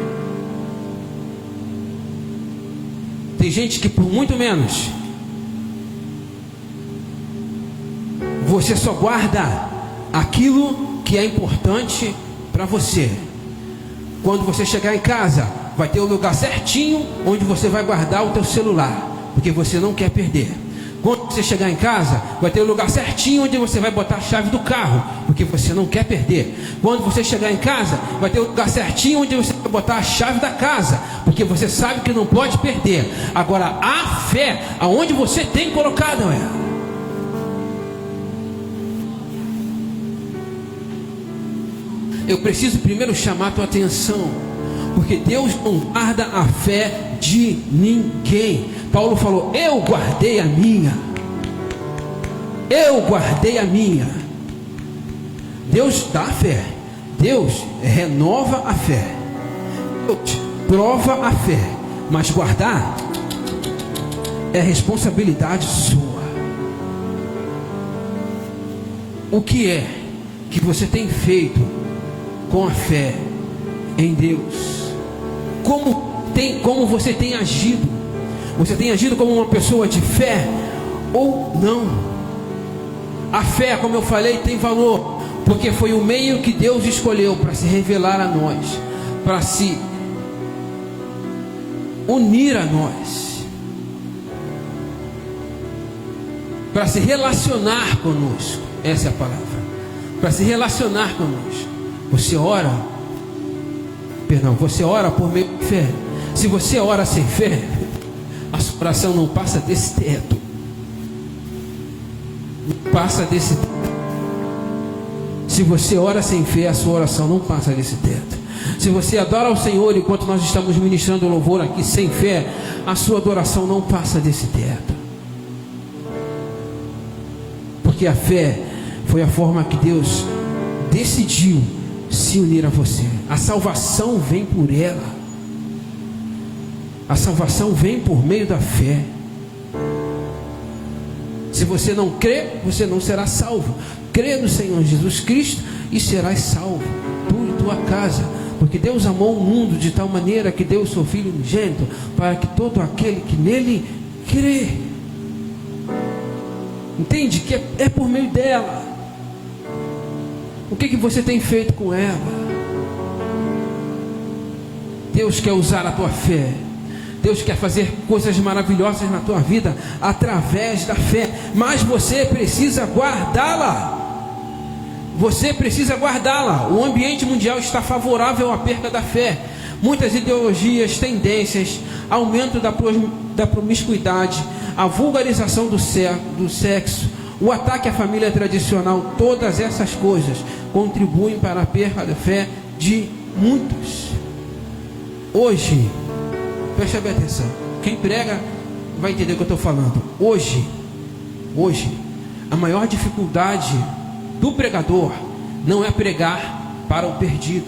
Tem gente que por muito menos, você só guarda aquilo que é importante para você. Quando você chegar em casa, vai ter o lugar certinho onde você vai guardar o teu celular, porque você não quer perder. Quando você chegar em casa, vai ter o lugar certinho onde você vai botar a chave do carro, porque você não quer perder. Quando você chegar em casa, vai ter o lugar certinho onde você vai botar a chave da casa, porque você sabe que não pode perder. Agora, a fé, aonde você tem colocado ela? Eu preciso primeiro chamar a tua atenção, porque Deus não guarda a fé de ninguém. Paulo falou: eu guardei a minha. Eu guardei a minha. Deus dá a fé, Deus renova a fé, Deus prova a fé, mas guardar é responsabilidade sua. O que é que você tem feito com a fé em Deus? Como você tem agido? Você tem agido como uma pessoa de fé ou não? A fé, como eu falei, tem valor, porque foi o meio que Deus escolheu para se revelar a nós, para se unir a nós, para se relacionar conosco. Essa é a palavra, para se relacionar conosco. Você ora por meio de fé. Se você ora sem fé, a sua oração não passa desse teto. Não passa desse teto. Se você ora sem fé, a sua oração não passa desse teto. Se você adora ao Senhor enquanto nós estamos ministrando louvor aqui sem fé, a sua adoração não passa desse teto. Porque a fé foi a forma que Deus decidiu se unir a você. A salvação vem por ela. A salvação vem por meio da fé. Se você não crê, você não será salvo. Crê no Senhor Jesus Cristo e serás salvo, tu e tua casa. Porque Deus amou o mundo de tal maneira que deu o seu Filho unigênito, para que todo aquele que nele crê. Entende? Que é por meio dela. O que você tem feito com ela? Deus quer usar a tua fé. Deus quer fazer coisas maravilhosas na tua vida através da fé, mas você precisa guardá-la. Você precisa guardá-la. O ambiente mundial está favorável à perca da fé. Muitas ideologias, tendências, aumento da promiscuidade, a vulgarização do sexo, o ataque à família tradicional, todas essas coisas contribuem para a perca da fé de muitos. Hoje, preste bem atenção, quem prega vai entender o que eu estou falando. Hoje, a maior dificuldade do pregador não é pregar para o perdido.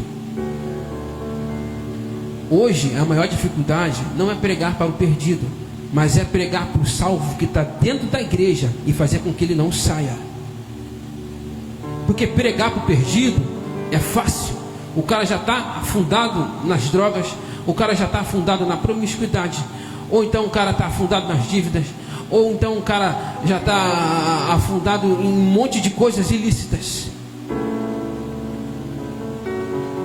Hoje, a maior dificuldade não é pregar para o perdido, mas é pregar para o salvo que está dentro da igreja e fazer com que ele não saia. Porque pregar para o perdido é fácil. O cara já está afundado nas drogas, o cara já está afundado na promiscuidade, ou então o cara está afundado nas dívidas, ou então o cara já está afundado em um monte de coisas ilícitas.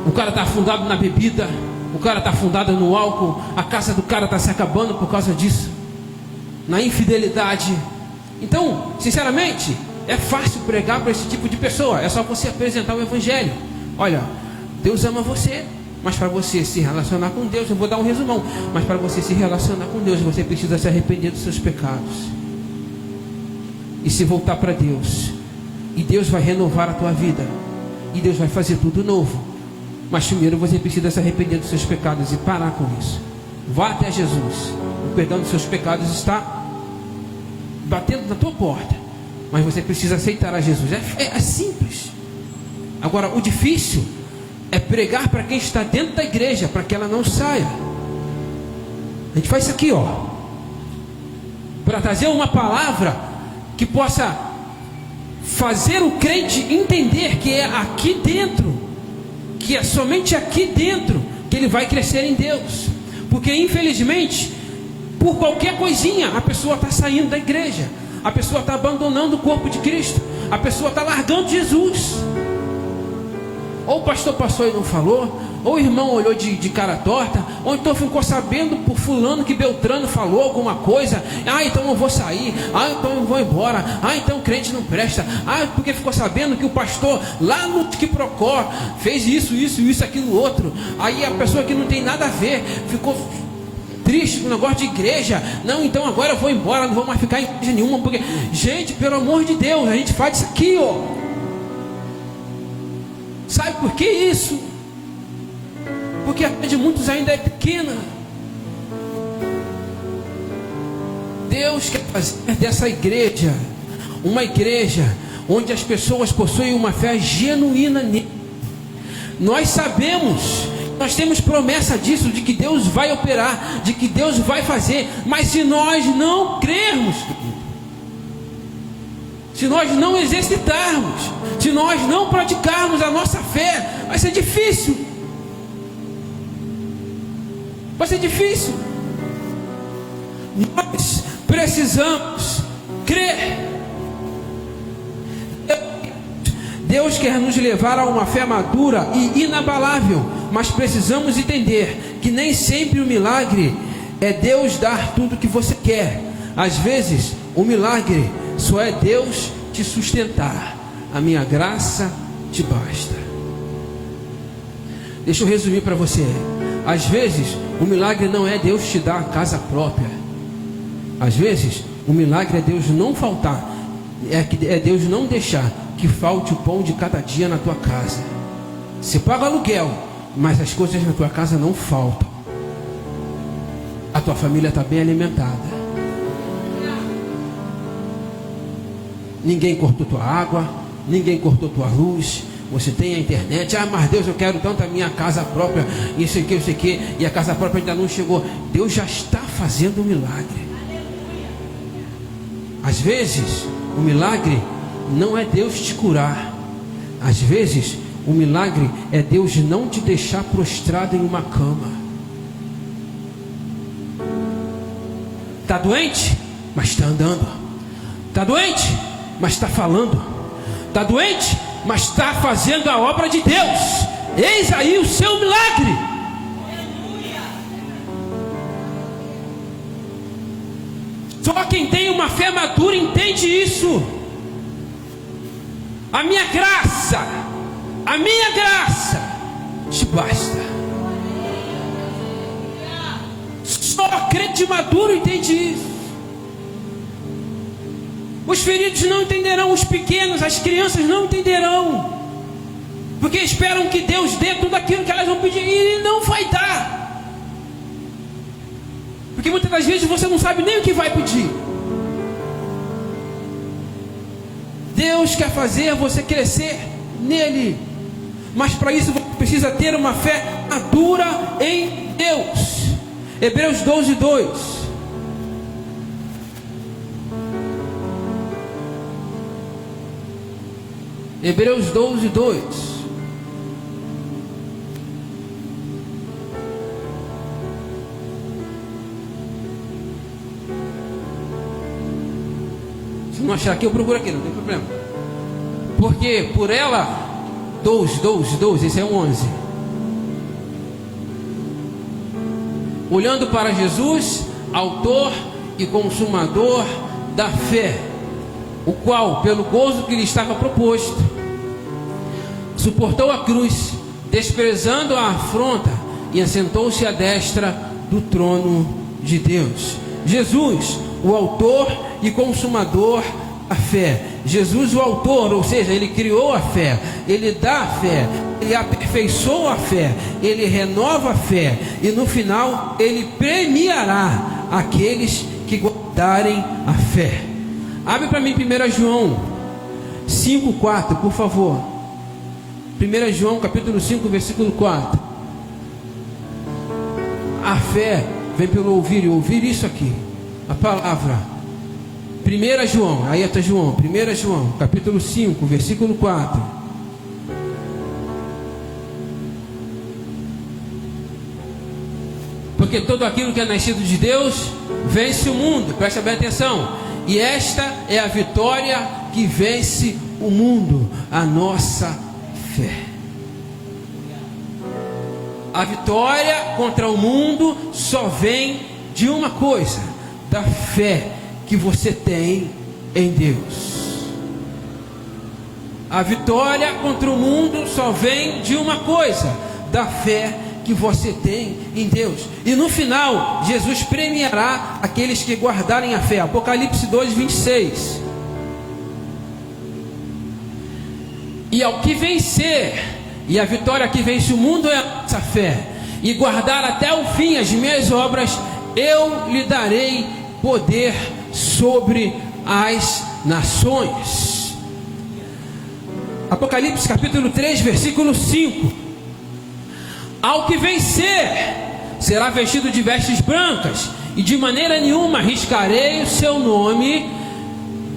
O cara está afundado na bebida, o cara está afundado no álcool, a casa do cara está se acabando por causa disso, na infidelidade. Então, sinceramente, é fácil pregar para esse tipo de pessoa. É só você apresentar o evangelho. Olha, Deus ama você, mas para você se relacionar com Deus, eu vou dar um resumão, mas para você se relacionar com Deus, você precisa se arrepender dos seus pecados e se voltar para Deus, e Deus vai renovar a tua vida, e Deus vai fazer tudo novo. Mas primeiro você precisa se arrepender dos seus pecados e parar com isso. Vá até Jesus. O perdão dos seus pecados está batendo na tua porta, mas você precisa aceitar a Jesus. É simples. Agora, o difícil é pregar para quem está dentro da igreja, para que ela não saia. A gente faz isso aqui, para trazer uma palavra que possa fazer o crente entender que é aqui dentro, que é somente aqui dentro que ele vai crescer em Deus. Porque infelizmente, por qualquer coisinha, a pessoa está saindo da igreja, a pessoa está abandonando o corpo de Cristo, a pessoa está largando Jesus. Ou o pastor passou e não falou, ou o irmão olhou de cara torta, ou então ficou sabendo por fulano que Beltrano falou alguma coisa. Então eu vou sair, então eu vou embora, então o crente não presta, porque ficou sabendo que o pastor lá no Quiprocó fez isso, aquilo, outro. Aí a pessoa que não tem nada a ver ficou triste com o negócio de igreja. Não, então agora eu vou embora, não vou mais ficar em igreja nenhuma, porque, gente, pelo amor de Deus, a gente faz isso aqui, Sabe por que isso? Porque a fé de muitos ainda é pequena. Deus quer fazer dessa igreja uma igreja onde as pessoas possuem uma fé genuína nele. Nós sabemos, nós temos promessa disso, de que Deus vai operar, de que Deus vai fazer. Mas se nós não crermos, se nós não exercitarmos, se nós não praticarmos a nossa fé, vai ser difícil. Vai ser difícil. Nós precisamos crer. Deus quer nos levar a uma fé madura e inabalável, mas precisamos entender que nem sempre o milagre é Deus dar tudo o que você quer. Às vezes, o milagre só é Deus te sustentar. A minha graça te basta. Deixa eu resumir para você. Às vezes, o milagre não é Deus te dar a casa própria. Às vezes, o milagre é Deus não faltar. É Deus não deixar que falte o pão de cada dia na tua casa. Você paga aluguel, mas as coisas na tua casa não faltam. A tua família está bem alimentada. Ninguém cortou tua água, ninguém cortou tua luz. Você tem a internet. Mas Deus, eu quero tanto a minha casa própria, isso aqui, e a casa própria ainda não chegou. Deus já está fazendo um milagre. Às vezes, o milagre não é Deus te curar. Às vezes, o milagre é Deus não te deixar prostrado em uma cama. Está doente, mas está andando. Está doente, mas está falando. Está doente, mas está fazendo a obra de Deus. Eis aí o seu milagre. Só quem tem uma fé madura entende isso. A minha graça te basta. Só crente maduro entende isso. Os feridos não entenderão, os pequenos, as crianças não entenderão, porque esperam que Deus dê tudo aquilo que elas vão pedir, e Ele não vai dar, porque muitas das vezes você não sabe nem o que vai pedir. Deus quer fazer você crescer nele, mas para isso você precisa ter uma fé madura em Deus. Hebreus 12:2. Hebreus 12:2. Se não achar aqui, eu procuro aqui, não tem problema. Porque por ela, 12, esse é um 11. Olhando para Jesus, autor e consumador da fé, o qual, pelo gozo que lhe estava proposto, suportou a cruz, desprezando a afronta, e assentou-se à destra do trono de Deus. Jesus, o autor e consumador da fé. Jesus, o autor, ou seja, Ele criou a fé, Ele dá a fé, Ele aperfeiçoa a fé, Ele renova a fé, e no final Ele premiará aqueles que guardarem a fé. Abre para mim 1 João 5:4, por favor. 1 João capítulo 5, versículo 4. A fé vem pelo ouvir, e ouvir isso aqui, a palavra. 1 João, aí está João, 1 João capítulo 5, versículo 4. Porque todo aquilo que é nascido de Deus vence o mundo. Presta bem atenção. E esta é a vitória que vence o mundo, a nossa fé. A vitória contra o mundo só vem de uma coisa: da fé que você tem em Deus. A vitória contra o mundo só vem de uma coisa: da fé que você tem em Deus. E no final, Jesus premiará aqueles que guardarem a fé. Apocalipse 2:26. E ao que vencer, e a vitória que vence o mundo é a nossa fé, e guardar até o fim as minhas obras, eu lhe darei poder sobre as nações. Apocalipse capítulo 3, versículo 5. Ao que vencer, será vestido de vestes brancas, e de maneira nenhuma riscarei o seu nome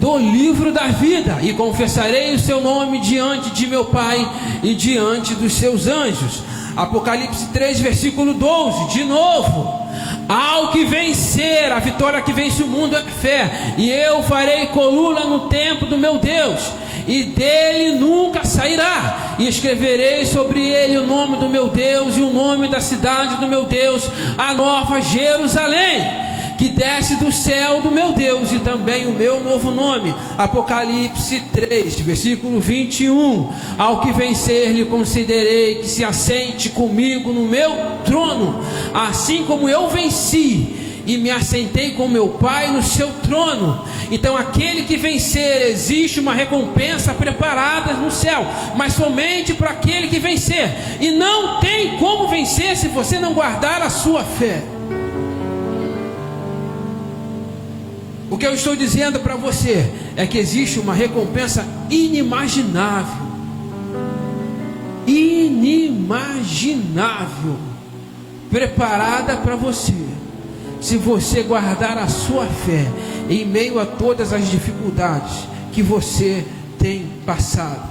do livro da vida, e confessarei o seu nome diante de meu Pai e diante dos seus anjos. Apocalipse 3, versículo 12, de novo. Ao que vencer, a vitória que vence o mundo é a fé, e eu farei coluna no templo do meu Deus, e dele nunca sairá, e escreverei sobre ele o nome do meu Deus e o nome da cidade do meu Deus, a nova Jerusalém, que desce do céu do meu Deus, e também o meu novo nome. Apocalipse 3, versículo 21. Ao que vencer lhe concederei que se assente comigo no meu trono, assim como eu venci e me assentei com meu Pai no seu trono. Então aquele que vencer, existe uma recompensa preparada no céu, mas somente para aquele que vencer. E não tem como vencer se você não guardar a sua fé. O que eu estou dizendo para você é que existe uma recompensa inimaginável, preparada para você, se você guardar a sua fé em meio a todas as dificuldades que você tem passado.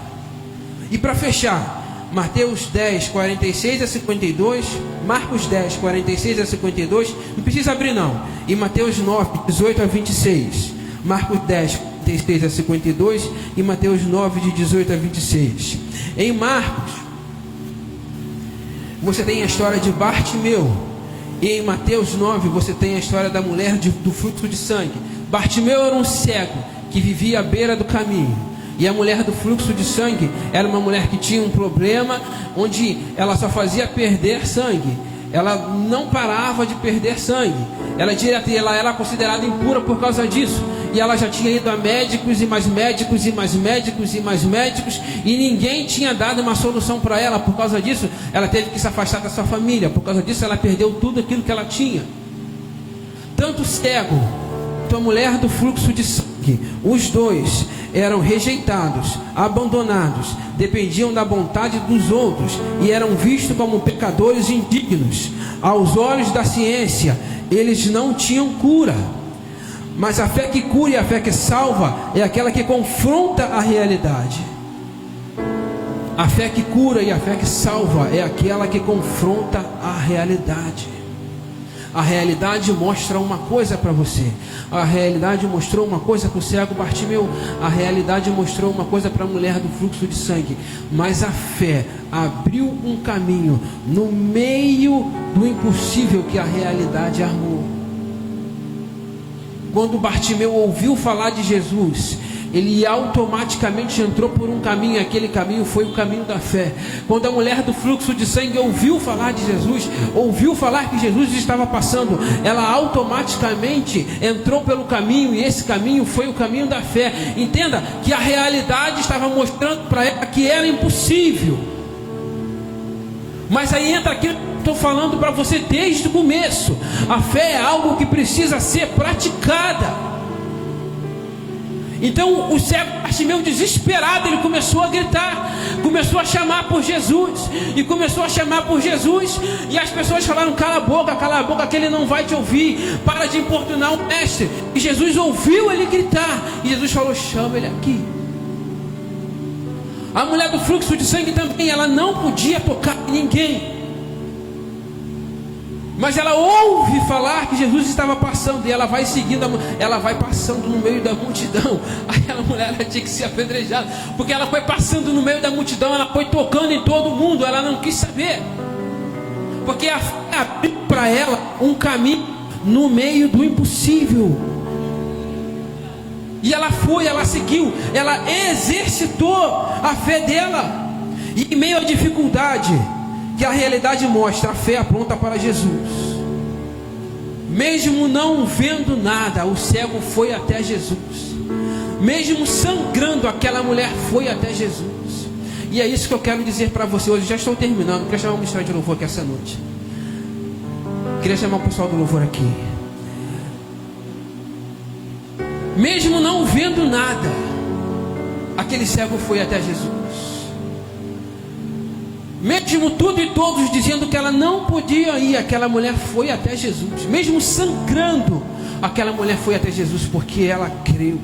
E para fechar, Mateus 10, 46 a 52, Marcos 10, 46 a 52, não precisa abrir não, e Mateus 9, 18 a 26, Marcos 10, 46 a 52 e Mateus 9, de 18 a 26. Em Marcos, você tem a história de Bartimeu, e em Mateus 9 você tem a história da mulher do fluxo de sangue. Bartimeu era um cego que vivia à beira do caminho, e a mulher do fluxo de sangue era uma mulher que tinha um problema onde ela só fazia perder sangue. Ela não parava de perder sangue. Ela era considerada impura por causa disso. E ela já tinha ido a médicos e mais médicos e mais médicos e mais médicos, e ninguém tinha dado uma solução para ela. Por causa disso, ela teve que se afastar da sua família. Por causa disso, ela perdeu tudo aquilo que ela tinha. Tanto o cego quanto a mulher do fluxo de sangue, os dois eram rejeitados, abandonados, dependiam da vontade dos outros e eram vistos como pecadores indignos. Aos olhos da ciência, eles não tinham cura. Mas a fé que cura e a fé que salva é aquela que confronta a realidade. A fé que cura e a fé que salva é aquela que confronta a realidade. A realidade mostra uma coisa para você. A realidade mostrou uma coisa para o cego Bartimeu. A realidade mostrou uma coisa para a mulher do fluxo de sangue. Mas a fé abriu um caminho no meio do impossível que a realidade armou. Quando Bartimeu ouviu falar de Jesus, ele automaticamente entrou por um caminho. Aquele caminho foi o caminho da fé. Quando a mulher do fluxo de sangue ouviu falar de Jesus, ouviu falar que Jesus estava passando, ela automaticamente entrou pelo caminho, e esse caminho foi o caminho da fé. Entenda que a realidade estava mostrando para ela que era impossível. Mas aí entra aquilo que eu estou falando para você desde o começo. A fé é algo que precisa ser praticada. Então o cego Bartimeu, desesperado, ele começou a gritar, começou a chamar por Jesus, e começou a chamar por Jesus, e as pessoas falaram: cala a boca, que ele não vai te ouvir, para de importunar o mestre. E Jesus ouviu ele gritar, e Jesus falou: chama ele aqui. A mulher do fluxo de sangue também, ela não podia tocar em ninguém, mas ela ouve falar que Jesus estava passando, e ela vai seguindo, ela vai passando no meio da multidão. Aquela mulher, ela tinha que ser apedrejada, porque ela foi passando no meio da multidão, ela foi tocando em todo mundo, ela não quis saber, porque a fé abriu para ela um caminho no meio do impossível. E ela foi, ela seguiu, ela exercitou a fé dela, e em meio à dificuldade que a realidade mostra, a fé aponta para Jesus. Mesmo não vendo nada, o cego foi até Jesus. Mesmo sangrando, aquela mulher foi até Jesus. E é isso que eu quero dizer para você hoje. Já estou terminando. Queria chamar o ministério de louvor aqui essa noite. Queria chamar o pessoal do louvor aqui. Mesmo não vendo nada, aquele cego foi até Jesus. Mesmo tudo e todos dizendo que ela não podia ir, aquela mulher foi até Jesus. Mesmo sangrando, aquela mulher foi até Jesus, porque ela creu.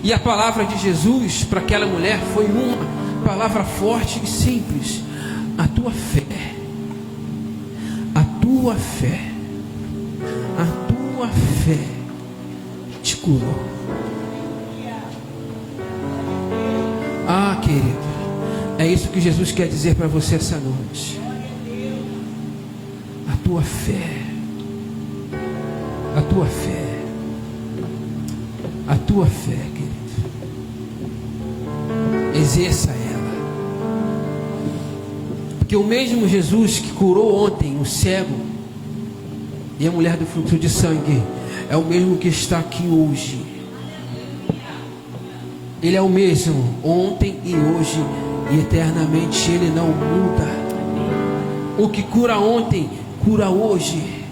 E a palavra de Jesus para aquela mulher foi uma palavra forte e simples: a tua fé, a tua fé, a tua fé te curou. Ah, querido, é isso que Jesus quer dizer para você essa noite. A tua fé, a tua fé, a tua fé, querido, exerça ela. Porque o mesmo Jesus que curou ontem o cego e a mulher do fluxo de sangue é o mesmo que está aqui hoje. Ele é o mesmo ontem e hoje, e eternamente ele não muda. O que cura ontem, cura hoje.